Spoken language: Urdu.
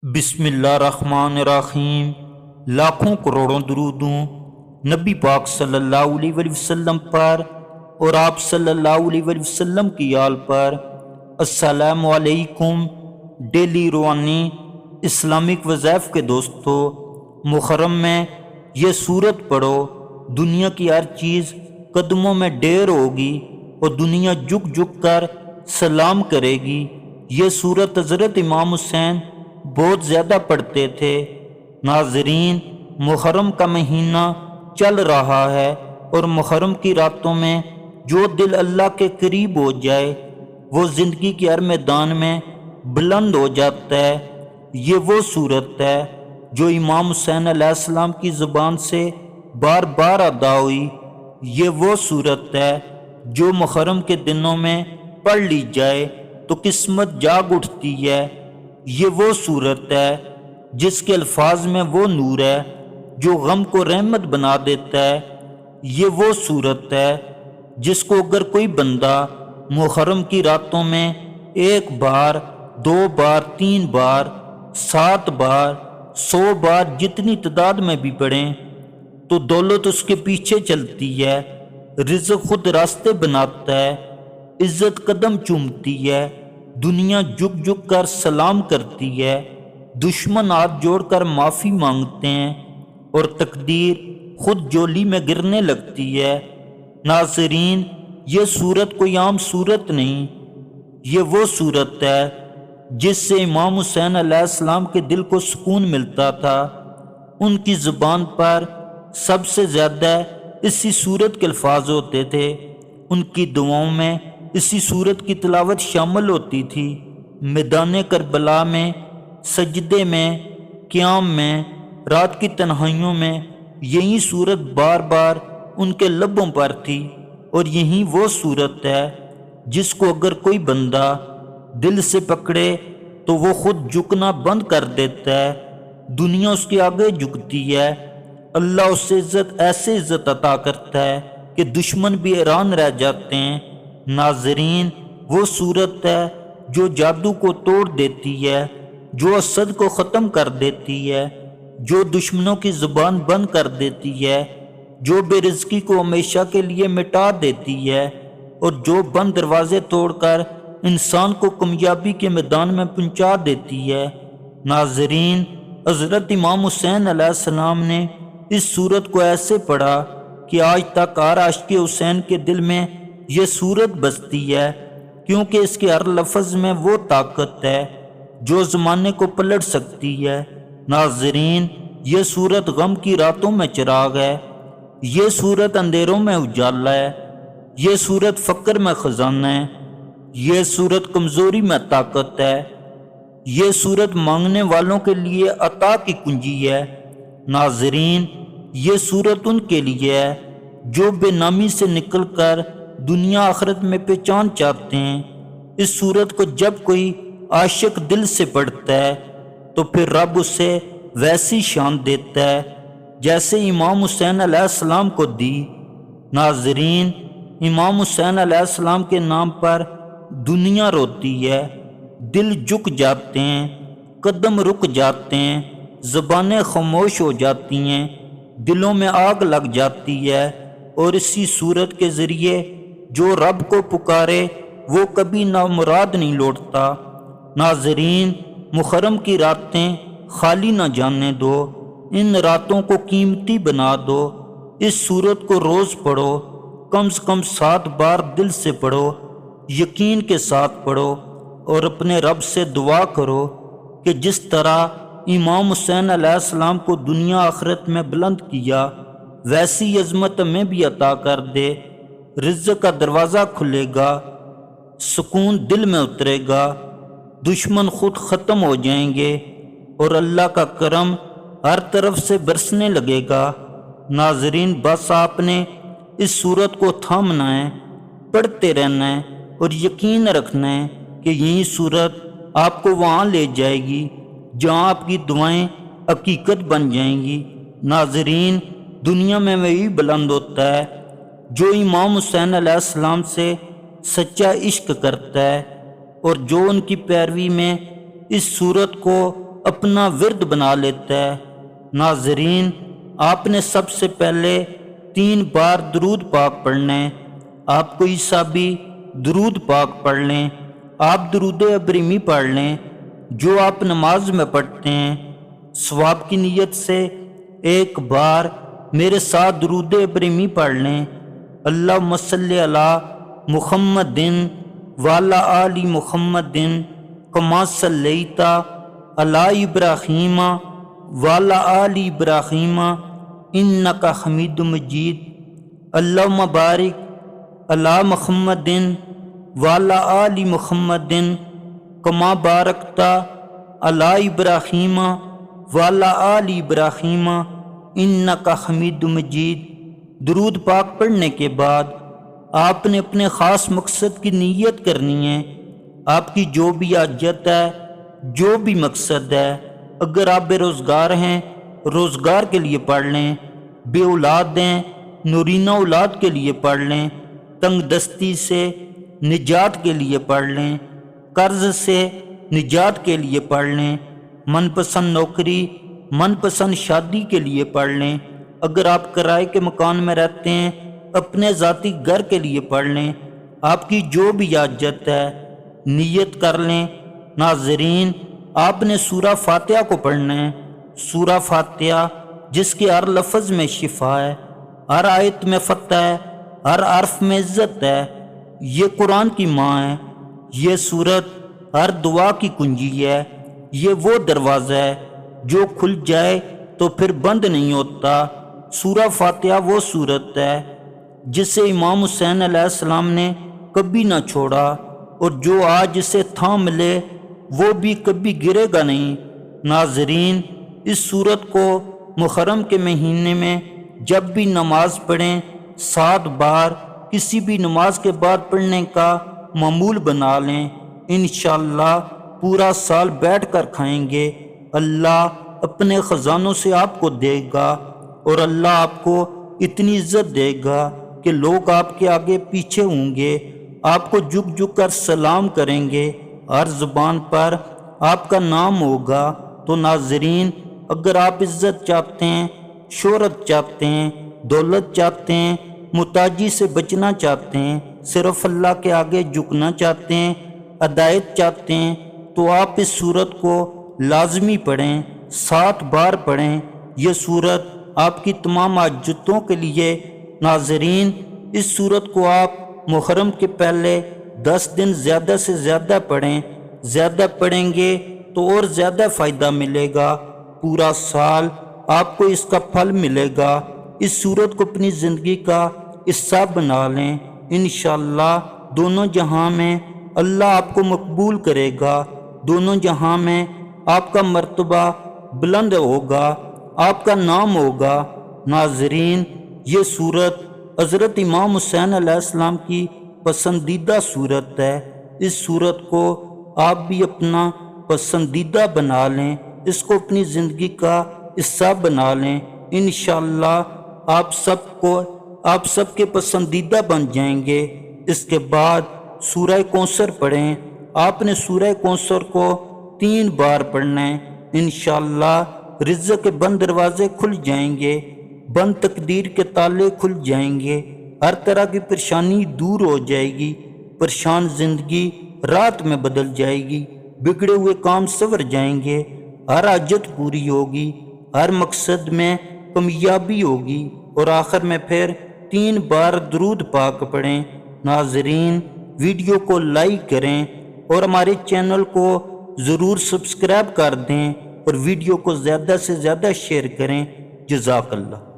بسم اللہ الرحمن الرحیم۔ لاکھوں کروڑوں درودوں نبی پاک صلی اللہ علیہ وآلہ وسلم پر اور آپ صلی اللہ علیہ وآلہ وسلم کی آل پر۔ السلام علیکم۔ ڈیلی روحانی اسلامک وظائف کے دوستو، محرم میں یہ سورت پڑھو، دنیا کی ہر چیز قدموں میں ڈھیر ہوگی اور دنیا جھک جھک کر سلام کرے گی۔ یہ سورت حضرت امام حسین بہت زیادہ پڑھتے تھے۔ ناظرین، محرم کا مہینہ چل رہا ہے اور محرم کی راتوں میں جو دل اللہ کے قریب ہو جائے وہ زندگی کے ہر میدان میں بلند ہو جاتا ہے۔ یہ وہ صورت ہے جو امام حسین علیہ السلام کی زبان سے بار بار ادا ہوئی۔ یہ وہ صورت ہے جو محرم کے دنوں میں پڑھ لی جائے تو قسمت جاگ اٹھتی ہے۔ یہ وہ صورت ہے جس کے الفاظ میں وہ نور ہے جو غم کو رحمت بنا دیتا ہے۔ یہ وہ صورت ہے جس کو اگر کوئی بندہ محرم کی راتوں میں 1 بار 2 بار 3 بار 7 بار 100 بار جتنی تعداد میں بھی پڑھیں تو دولت اس کے پیچھے چلتی ہے، رزق خود راستے بناتا ہے، عزت قدم چومتی ہے، دنیا جھک جھک کر سلام کرتی ہے، دشمن ہاتھ جوڑ کر معافی مانگتے ہیں اور تقدیر خود جولی میں گرنے لگتی ہے۔ ناظرین، یہ صورت کوئی عام صورت نہیں، یہ وہ صورت ہے جس سے امام حسین علیہ السلام کے دل کو سکون ملتا تھا۔ ان کی زبان پر سب سے زیادہ اسی صورت کے الفاظ ہوتے تھے۔ ان کی دعاؤں میں اسی صورت کی تلاوت شامل ہوتی تھی۔ میدان کربلا میں، سجدے میں، قیام میں، رات کی تنہائیوں میں یہی صورت بار بار ان کے لبوں پر تھی، اور یہی وہ صورت ہے جس کو اگر کوئی بندہ دل سے پکڑے تو وہ خود جھکنا بند کر دیتا ہے، دنیا اس کے آگے جھکتی ہے، اللہ اس سے ایسے عزت عطا کرتا ہے کہ دشمن بھی حیران رہ جاتے ہیں۔ ناظرین، وہ صورت ہے جو جادو کو توڑ دیتی ہے، جو حسد کو ختم کر دیتی ہے، جو دشمنوں کی زبان بند کر دیتی ہے، جو بے رزقی کو ہمیشہ کے لیے مٹا دیتی ہے، اور جو بند دروازے توڑ کر انسان کو کامیابی کے میدان میں پہنچا دیتی ہے۔ ناظرین، حضرت امام حسین علیہ السلام نے اس صورت کو ایسے پڑھا کہ آج تک ہر عاشق حسین کے دل میں یہ صورت بستی ہے، کیونکہ اس کے ہر لفظ میں وہ طاقت ہے جو زمانے کو پلٹ سکتی ہے۔ ناظرین، یہ صورت غم کی راتوں میں چراغ ہے، یہ صورت اندھیروں میں اجالا ہے، یہ صورت فقر میں خزانہ ہے، یہ صورت کمزوری میں طاقت ہے، یہ صورت مانگنے والوں کے لیے عطا کی کنجی ہے۔ ناظرین، یہ صورت ان کے لیے ہے جو بے نامی سے نکل کر دنیا آخرت میں پہچان چاہتے ہیں۔ اس صورت کو جب کوئی عاشق دل سے پڑھتا ہے تو پھر رب اسے ویسی شان دیتا ہے جیسے امام حسین علیہ السلام کو دی۔ ناظرین، امام حسین علیہ السلام کے نام پر دنیا روتی ہے، دل جھک جاتے ہیں، قدم رک جاتے ہیں، زبانیں خاموش ہو جاتی ہیں، دلوں میں آگ لگ جاتی ہے، اور اسی صورت کے ذریعے جو رب کو پکارے وہ کبھی نامراد نہیں لوٹتا۔ ناظرین، محرم کی راتیں خالی نہ جانے دو، ان راتوں کو قیمتی بنا دو۔ اس صورت کو روز پڑھو، کم سے کم 7 بار دل سے پڑھو، یقین کے ساتھ پڑھو، اور اپنے رب سے دعا کرو کہ جس طرح امام حسین علیہ السلام کو دنیا آخرت میں بلند کیا ویسی عظمت ہمیں بھی عطا کر دے۔ رزق کا دروازہ کھلے گا، سکون دل میں اترے گا، دشمن خود ختم ہو جائیں گے، اور اللہ کا کرم ہر طرف سے برسنے لگے گا۔ ناظرین، بس آپ نے اس صورت کو تھامنا ہے، پڑھتے رہنا ہے، اور یقین رکھنا ہے کہ یہی صورت آپ کو وہاں لے جائے گی جہاں آپ کی دعائیں حقیقت بن جائیں گی۔ ناظرین، دنیا میں وہی بلند ہوتا ہے جو امام حسین علیہ السلام سے سچا عشق کرتا ہے، اور جو ان کی پیروی میں اس صورت کو اپنا ورد بنا لیتا ہے۔ ناظرین، آپ نے سب سے پہلے 3 بار درود پاک پڑھنا ہے۔ آپ کوئی سا بھی درود پاک پڑھ لیں۔ آپ درود ابراہیمی پڑھ لیں جو آپ نماز میں پڑھتے ہیں۔ ثواب کی نیت سے 1 بار میرے ساتھ درود ابراہیمی پڑھ لیں۔ اللہم صلی علی محمد وعلی آل محمد کما صلیت علی ابراہیم وعلی آل ابراہیم انک حمید مجید۔ اللہم بارک علی محمد وعلی آل محمد کما بارکت علی ابراہیم وعلی آل ابراہیم انک حمید مجید۔ درود پاک پڑھنے کے بعد آپ نے اپنے خاص مقصد کی نیت کرنی ہے۔ آپ کی جو بھی حاجت ہے، جو بھی مقصد ہے، اگر آپ بے روزگار ہیں، روزگار کے لیے پڑھ لیں، بے اولاد ہیں، نورینہ اولاد کے لیے پڑھ لیں، تنگ دستی سے نجات کے لیے پڑھ لیں، قرض سے نجات کے لیے پڑھ لیں، من پسند نوکری، من پسند شادی کے لیے پڑھ لیں۔ اگر آپ کرائے کے مکان میں رہتے ہیں، اپنے ذاتی گھر کے لیے پڑھ لیں۔ آپ کی جو بھی حاجت ہے نیت کر لیں۔ ناظرین، آپ نے سورہ فاتحہ کو پڑھنا ہے۔ سورہ فاتحہ جس کے ہر لفظ میں شفا ہے، ہر آیت میں فتح ہے، ہر حرف میں عزت ہے۔ یہ قرآن کی ماں ہے۔ یہ سورت ہر دعا کی کنجی ہے۔ یہ وہ دروازہ ہے جو کھل جائے تو پھر بند نہیں ہوتا۔ سورہ فاتحہ وہ سورت ہے جسے امام حسین علیہ السلام نے کبھی نہ چھوڑا، اور جو آج اسے تھام لے وہ بھی کبھی گرے گا نہیں۔ ناظرین، اس سورت کو محرم کے مہینے میں جب بھی نماز پڑھیں 7 بار کسی بھی نماز کے بعد پڑھنے کا معمول بنا لیں۔ انشاءاللہ پورا سال بیٹھ کر کھائیں گے۔ اللہ اپنے خزانوں سے آپ کو دے گا، اور اللہ آپ کو اتنی عزت دے گا کہ لوگ آپ کے آگے پیچھے ہوں گے، آپ کو جھک جھک کر سلام کریں گے، ہر زبان پر آپ کا نام ہوگا۔ تو ناظرین، اگر آپ عزت چاہتے ہیں، شہرت چاہتے ہیں، دولت چاہتے ہیں، محتاجی سے بچنا چاہتے ہیں، صرف اللہ کے آگے جھکنا چاہتے ہیں، ہدایت چاہتے ہیں، تو آپ اس سورت کو لازمی پڑھیں، 7 بار پڑھیں۔ یہ سورت آپ کی تمام حاجتوں کے لیے۔ ناظرین، اس سورت کو آپ محرم کے پہلے 10 دن زیادہ سے زیادہ پڑھیں۔ زیادہ پڑھیں گے تو اور زیادہ فائدہ ملے گا، پورا سال آپ کو اس کا پھل ملے گا۔ اس سورت کو اپنی زندگی کا حصہ بنا لیں۔ انشاءاللہ دونوں جہاں میں اللہ آپ کو مقبول کرے گا، دونوں جہاں میں آپ کا مرتبہ بلند ہوگا، آپ کا نام ہوگا۔ ناظرین، یہ سورت حضرت امام حسین علیہ السلام کی پسندیدہ سورت ہے۔ اس سورت کو آپ بھی اپنا پسندیدہ بنا لیں، اس کو اپنی زندگی کا حصہ بنا لیں۔ انشاءاللہ آپ سب کے پسندیدہ بن جائیں گے۔ اس کے بعد سورہ کوثر پڑھیں۔ آپ نے سورہ کوثر کو 3 بار پڑھنا ہے۔ انشاءاللہ رزق کے بند دروازے کھل جائیں گے، بند تقدیر کے تالے کھل جائیں گے، ہر طرح کی پریشانی دور ہو جائے گی، پریشان زندگی رات میں بدل جائے گی، بگڑے ہوئے کام سنور جائیں گے، ہر حاجت پوری ہوگی، ہر مقصد میں کامیابی ہوگی، اور آخر میں پھر 3 بار درود پاک پڑھیں۔ ناظرین، ویڈیو کو لائک کریں اور ہمارے چینل کو ضرور سبسکرائب کر دیں، اور ویڈیو کو زیادہ سے زیادہ شیئر کریں۔ جزاک اللہ۔